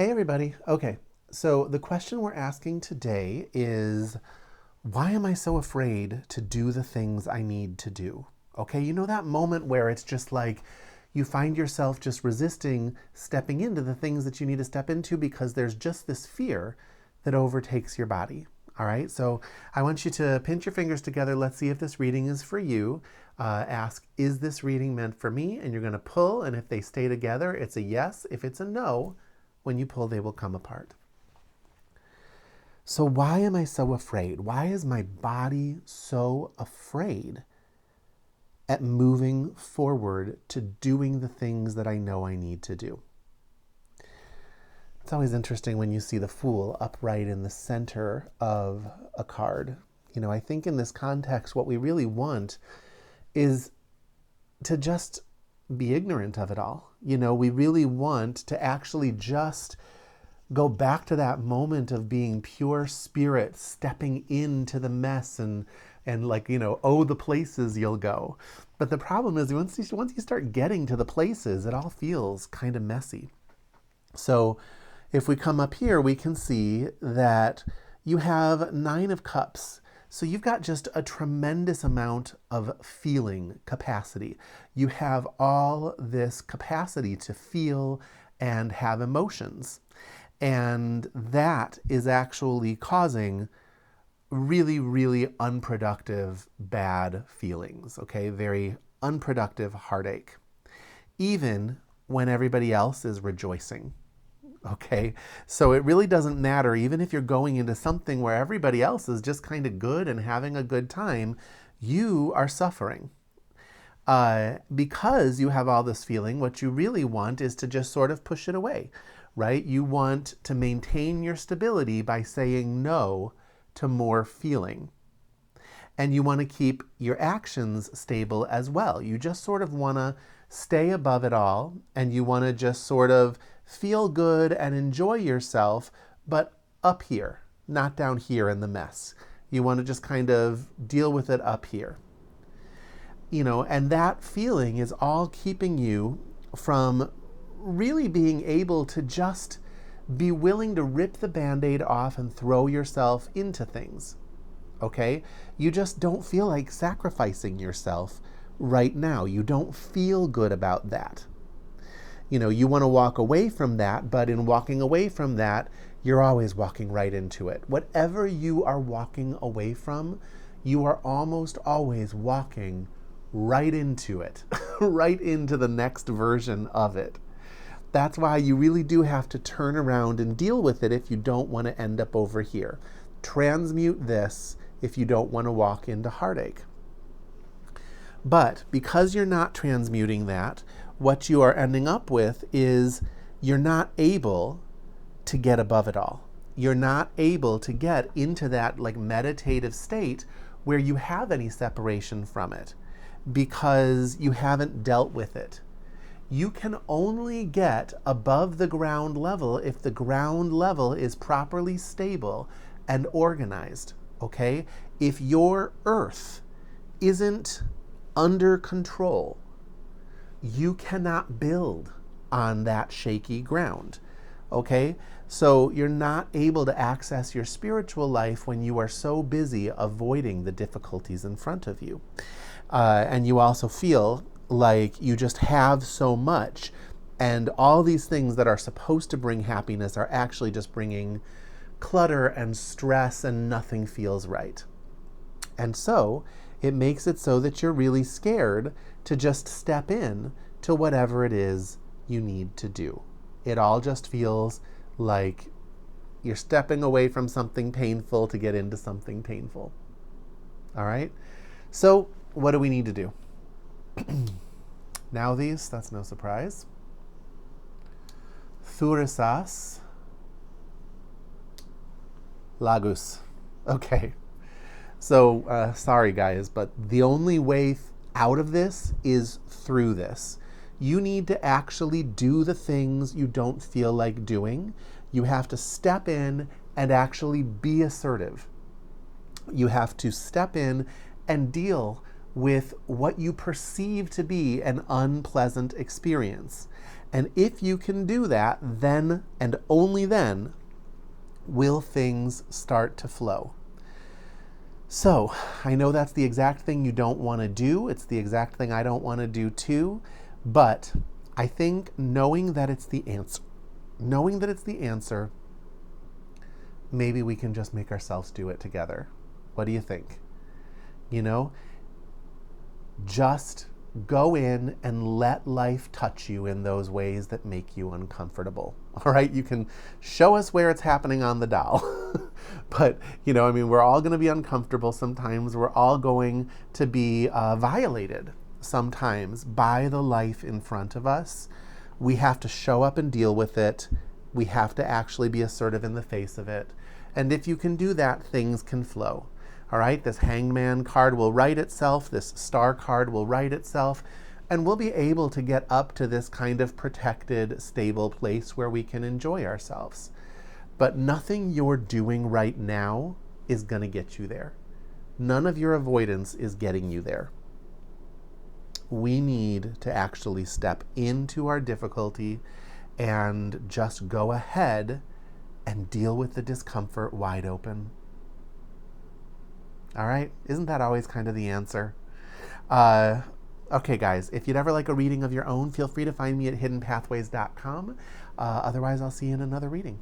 Hey, everybody. Okay, so the question we're asking today is why am I so afraid to do the things I need to do? Okay, you know that moment where it's just like you find yourself just resisting stepping into the things that you need to step into because there's just this fear that overtakes your body. All right, so I want you to pinch your fingers together. Let's see if this reading is for you. Ask, is this reading meant for me? And you're going to pull, and if they stay together, it's a yes. If it's a no, when you pull, they will come apart. So, why am I so afraid? Why is my body so afraid at moving forward to doing the things that I know I need to do? It's always interesting when you see the Fool upright in the center of a card. You know, I think in this context, what we really want is to just be ignorant of it all. You know, we really want to actually just go back to that moment of being pure spirit, stepping into the mess and like, you know, oh, the places you'll go. But the problem is once you start getting to the places, it all feels kind of messy. So if we come up here, we can see that you have 9 of Cups. So you've got just a tremendous amount of feeling capacity. You have all this capacity to feel and have emotions. And that is actually causing really, really unproductive, bad feelings, okay? Very unproductive heartache, even when everybody else is rejoicing, okay? So it really doesn't matter, even if you're going into something where everybody else is just kind of good and having a good time, you are suffering. Because you have all this feeling, what you really want is to just sort of push it away, right? You want to maintain your stability by saying no to more feeling. And you want to keep your actions stable as well. You just sort of want to stay above it all, and you want to just sort of feel good and enjoy yourself, but up here, not down here in the mess. You want to just kind of deal with it up here. You know, and that feeling is all keeping you from really being able to just be willing to rip the Band-Aid off and throw yourself into things. Okay? You just don't feel like sacrificing yourself right now. You don't feel good about that. You know, you want to walk away from that, but in walking away from that, you're always walking right into it. Whatever you are walking away from, you are almost always walking right into it, right into the next version of it. That's why you really do have to turn around and deal with it if you don't want to end up over here. Transmute this if you don't want to walk into heartache. But because you're not transmuting that, what you are ending up with is you're not able to get above it all. You're not able to get into that like meditative state where you have any separation from it because you haven't dealt with it. You can only get above the ground level if the ground level is properly stable and organized, okay? If your earth isn't under control, you cannot build on that shaky ground, okay? So you're not able to access your spiritual life when you are so busy avoiding the difficulties in front of you. And you also feel like you just have so much, and all these things that are supposed to bring happiness are actually just bringing clutter and stress, and nothing feels right. And so it makes it so that you're really scared to just step in to whatever it is you need to do. It all just feels like you're stepping away from something painful to get into something painful. All right? So what do we need to do? Now that's no surprise. Thurisas Lagus. Okay. So, sorry guys, but the only way out of this is through this. You need to actually do the things you don't feel like doing. You have to step in and actually be assertive. You have to step in and deal with what you perceive to be an unpleasant experience. And if you can do that, then and only then will things start to flow. So I know that's the exact thing you don't want to do. It's the exact thing I don't want to do too. But I think knowing that it's the answer, maybe we can just make ourselves do it together. What do you think? Just go in and let life touch you in those ways that make you uncomfortable. All right, you can show us where it's happening on the doll. But, we're all going to be uncomfortable sometimes. We're all going to be violated sometimes by the life in front of us. We have to show up and deal with it. We have to actually be assertive in the face of it. And if you can do that, things can flow. All right, this hangman card will right itself. This star card will right itself. And we'll be able to get up to this kind of protected, stable place where we can enjoy ourselves. But nothing you're doing right now is going to get you there. None of your avoidance is getting you there. We need to actually step into our difficulty and just go ahead and deal with the discomfort wide open. All right? Isn't that always kind of the answer? Okay, guys, if you'd ever like a reading of your own, feel free to find me at hiddenpathways.com. Otherwise, I'll see you in another reading.